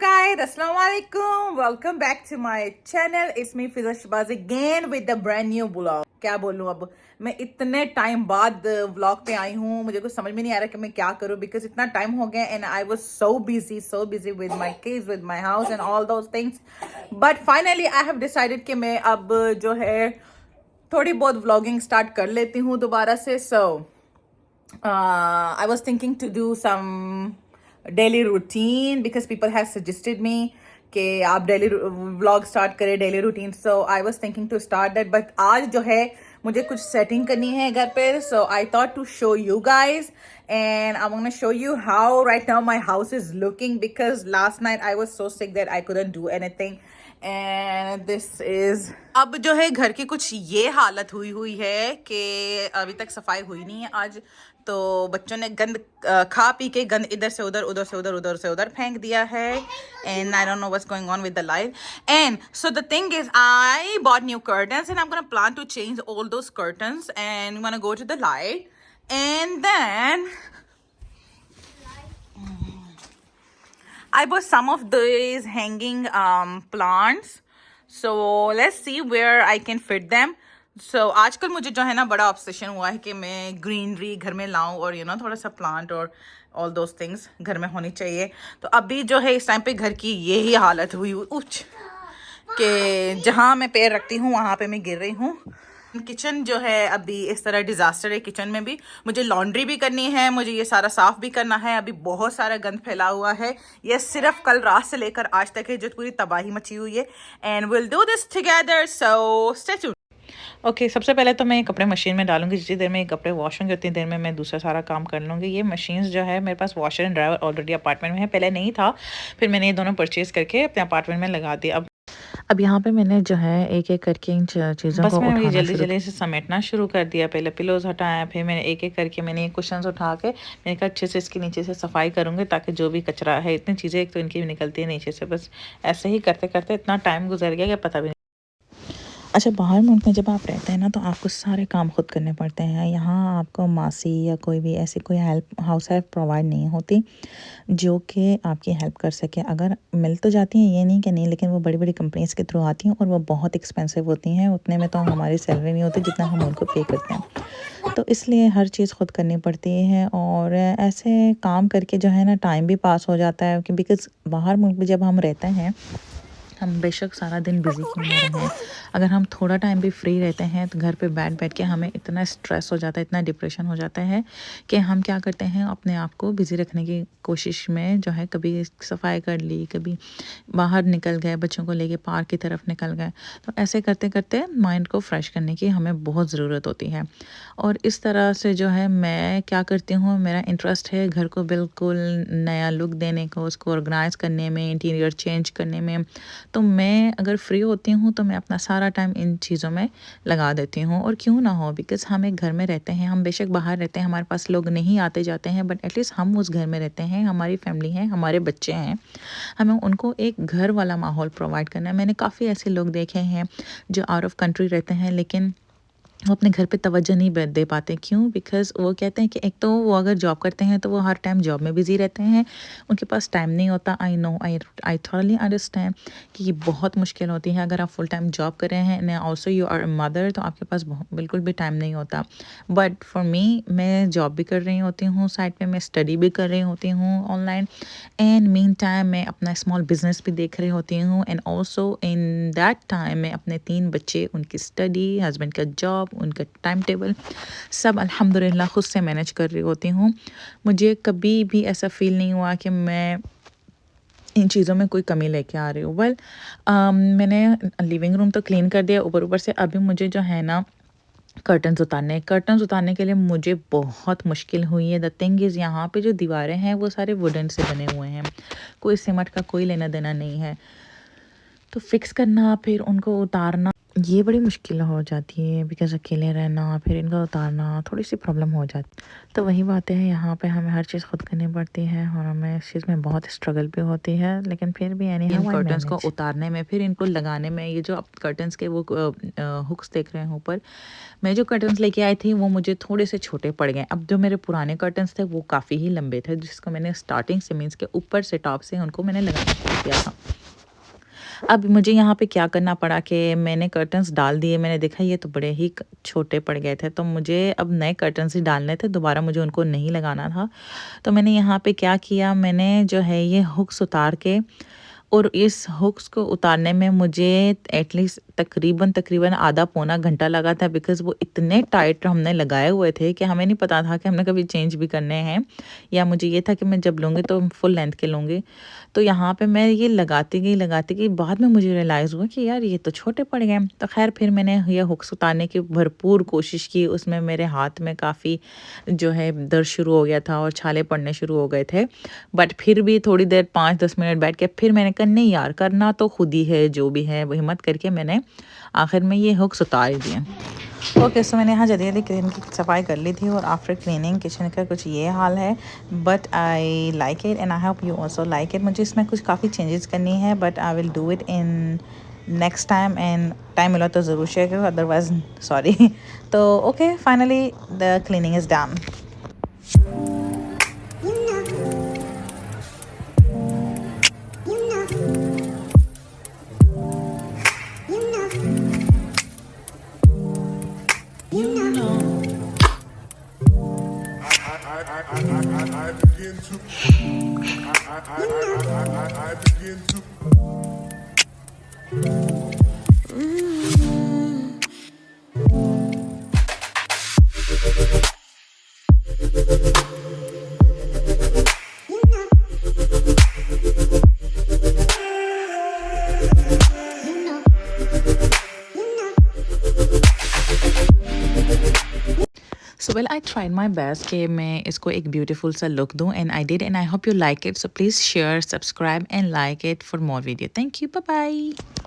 guys, Assalamu alaikum. Welcome back to my channel. It's me Fiza Shahbaz again with the brand new vlog. क्या बोलूँ अब मैं इतने time बाद vlog पे आई हूँ, मुझे कुछ समझ में नहीं आ रहा कि मैं क्या करूँ बिकॉज इतना टाइम हो गया and I was so busy with my kids with my house and all those things. But finally I have decided कि मैं अब जो है थोड़ी बहुत व्लॉगिंग स्टार्ट कर लेती हूँ दोबारा से. सो I was thinking to do some daily routine because people have suggested me कि आप डेली व्लॉग स्टार्ट करें daily routine. So I was thinking to start that but आज जो है मुझे कुछ सेटिंग करनी है घर पे. So I thought to show you guys and I'm gonna show you how right now my house is looking because last night I was so sick that I couldn't do anything. And this is अब जो है घर की कुछ ये हालत हुई है कि अभी तक सफाई हुई नहीं है आज. तो बच्चों ने गंद खा पी के गंद इधर से उधर उधर से उधर उधर से उधर फेंक दिया है. And I don't know what's going on with the light. And so the thing is I bought new curtains and I am gonna plan to change all those curtains and we gonna go to the light. And then I bought some of these hanging plants. So let's see where I can fit them. So आजकल मुझे जो है ना बड़ा obsession हुआ है कि मैं ग्रीनरी घर में लाऊं और थोड़ा सा प्लांट और ऑल दोज थिंग्स घर में होनी चाहिए. तो अभी जो है इस टाइम पे घर की यही हालत हुई कि जहाँ मैं पैर रखती हूँ वहाँ पे मैं गिर रही हूँ. किचन जो है अभी इस तरह डिज़ास्टर है. किचन में भी मुझे लॉन्ड्री भी करनी है, मुझे ये सारा साफ़ भी करना है. अभी बहुत सारा गंद फैला हुआ है. ये सिर्फ कल रात से लेकर आज तक है जो पूरी तबाही मची हुई है. And will do this together. So stay tuned. Okay सबसे पहले तो मैं कपड़े मशीन में डालूंगी. जितनी देर में ये कपड़े वॉश होंगे उतनी देर में मैं दूसरा सारा काम कर लूँगी. ये मशीन्स जो है मेरे पास washer and dryer already apartment में है, पहले नहीं था. फिर मैंने ये दोनों परचेज़ करके अपने अपार्टमेंट में लगा दिया. अब यहाँ पे मैंने जो है एक एक करके इन चीज़ों को उठाना जल्दी से समेटना शुरू कर दिया. पहले पिलोज हटाया, फिर मैंने एक एक करके मैंने कुशन्स उठा के मैंने कहा अच्छे से इसके नीचे से सफाई करूँगी ताकि जो भी कचरा है, इतनी चीज़ें एक तो इनकी भी निकलती है नीचे से. बस ऐसे ही करते करते इतना टाइम गुजर गया कि पता भी नहीं. अच्छा बाहर मुल्क में जब आप रहते हैं ना तो आपको सारे काम खुद करने पड़ते हैं. यहाँ आपको मासी या कोई भी ऐसी कोई हाउस हेल्प प्रोवाइड नहीं होती जो कि आपकी हेल्प कर सके. अगर मिल तो जाती हैं, ये नहीं कि नहीं, लेकिन वो बड़ी बड़ी कंपनीज़ के थ्रू आती हैं और वो बहुत एक्सपेंसिव होती हैं. उतने में तो हमारी सैलरी नहीं होती जितना हम उनको पे करते हैं. तो इसलिए हर चीज़ खुद करनी पड़ती है और ऐसे काम करके जो है ना टाइम भी पास हो जाता है. कि बिकॉज़ बाहर मुल्क में जब हम रहते हैं, हम बेशक सारा दिन बिज़ी क्यों ना रहें, अगर हम थोड़ा टाइम भी फ्री रहते हैं तो घर पे बैठ के हमें इतना स्ट्रेस हो जाता है, इतना डिप्रेशन हो जाता है कि हम क्या करते हैं अपने आप को बिज़ी रखने की कोशिश में जो है कभी सफाई कर ली, कभी बाहर निकल गए, बच्चों को लेके पार्क की तरफ निकल गए. तो ऐसे करते करते माइंड को फ्रेश करने की हमें बहुत ज़रूरत होती है. और इस तरह से जो है मैं क्या करती हूँ, मेरा इंटरेस्ट है घर को बिल्कुल नया लुक देने को, उसको ऑर्गेनाइज़ करने में, इंटीरियर चेंज करने में. तो मैं अगर फ्री होती हूँ तो मैं अपना सारा टाइम इन चीज़ों में लगा देती हूँ. और क्यों ना हो, बिकॉज़ हम एक घर में रहते हैं, हम बेशक बाहर रहते हैं, हमारे पास लोग नहीं आते जाते हैं, बट एटलीस्ट हम उस घर में रहते हैं, हमारी फैमिली है, हमारे बच्चे हैं, हमें उनको एक घर वाला माहौल प्रोवाइड करना है. मैंने काफ़ी ऐसे लोग देखे हैं जो आउट ऑफ कंट्री रहते हैं लेकिन वो अपने घर पे तवज्जो नहीं दे पाते. क्यों? बिकॉज़ वो कहते हैं कि एक तो वो अगर जॉब करते हैं तो वो हर टाइम जॉब में बिज़ी रहते हैं, उनके पास टाइम नहीं होता. I know, I thoroughly understand कि ये बहुत मुश्किल होती है. अगर आप फुल टाइम जॉब कर रहे हैं and also you are a mother तो आपके पास बिल्कुल भी टाइम नहीं होता. बट फॉर मी, मैं जॉब भी कर रही होती हूँ साइड पे, मैं स्टडी भी कर रही होती हूँ ऑनलाइन, एंड मीन टाइम मैं अपना स्मॉल बिजनेस भी देख रही होती हूँ. And also in that time मैं अपने 3 बच्चे, उनकी स्टडी, हस्बैंड का जॉब, उनका टाइम टेबल सब अल्हम्दुलिल्लाह खुद से मैनेज कर रही होती हूँ. मुझे कभी भी ऐसा फ़ील नहीं हुआ कि मैं इन चीज़ों में कोई कमी लेके आ रही हूँ. वेल मैंने लिविंग रूम तो क्लीन कर दिया ऊपर से. अभी मुझे जो है ना कर्टन्स उतारने के लिए मुझे बहुत मुश्किल हुई है. द थिंग इज़ यहाँ पे जो दीवारें हैं वो सारे वुडन से बने हुए हैं, कोई सीमेंट का कोई लेना देना नहीं है. तो फिक्स करना, फिर उनको उतारना, ये बड़ी मुश्किल हो जाती है बिकॉज़ अकेले रहना, फिर इनको उतारना थोड़ी-सी प्रॉब्लम हो जाती। तो वही बातें हैं, यहाँ पे हमें हर चीज़ खुद करनी पड़ती है और हमें इस चीज़ में बहुत स्ट्रगल भी होती है, लेकिन फिर भी any in how I curtains को मैनेज। उतारने में, फिर इनको लगाने में, ये जो आप कर्टन्स के वो हुक्स देख रहे हैं ऊपर, मैं जो कर्टन्स लेके आई थी वो मुझे थोड़े से छोटे पड़ गए। अब जो मेरे पुराने कर्टन्स थे वो काफ़ी ही लंबे थे, जिसको मैंने स्टार्टिंग से मीन्स के ऊपर से टॉप से उनको मैंने लगाना शुरू किया था। अब मुझे यहाँ पे क्या करना पड़ा कि मैंने कर्टन्स डाल दिए, मैंने देखा ये तो बड़े ही छोटे पड़ गए थे, तो मुझे अब नए कर्टन्स ही डालने थे, दोबारा मुझे उनको नहीं लगाना था। तो मैंने यहाँ पे क्या किया, मैंने जो है ये हुक्स उतार के, और इस हुक्स को उतारने में मुझे एटलीस्ट तकरीबन आधा पौना घंटा लगा था, बिकॉज़ वो इतने टाइट हमने लगाए हुए थे कि हमें नहीं पता था कि हमने कभी चेंज भी करने हैं, या मुझे ये था कि मैं जब लूँगी तो फुल लेंथ के लूँगी। तो यहाँ पे मैं ये लगाती गई, बाद में मुझे रियलाइज़ हुआ कि यार ये तो छोटे पड़ गए। तो ख़ैर फिर मैंने ये हुक्स उतारने की भरपूर कोशिश की, उसमें मेरे हाथ में काफ़ी जो है दर्द शुरू हो गया था और छाले पड़ने शुरू हो गए थे। बट फिर भी थोड़ी देर 5-10 मिनट बैठ के फिर मैंने कहा नहीं यार, करना तो खुद ही है, जो भी है वो हिम्मत करके मैंने आखिर में ये हुक्स उतार ही दिए। ओके, सो मैंने यहाँ जल्दी किचन की सफाई कर ली थी और आफ्टर क्लीनिंग किचन का कुछ ये हाल है, but I like it and I hope you also like it. मुझे इसमें कुछ काफ़ी चेंजेस करनी है, but I will do it in next time, and time मिला तो ज़रूर शेयर करो, अदरवाइज सॉरी। तो okay, finally the cleaning is done. I begin to I begin to So well, I tried my best कि मैं इसको एक beautiful सा look दूँ, and I did, and I hope you like it. So please share, subscribe and like it for more video. Thank you. Bye bye.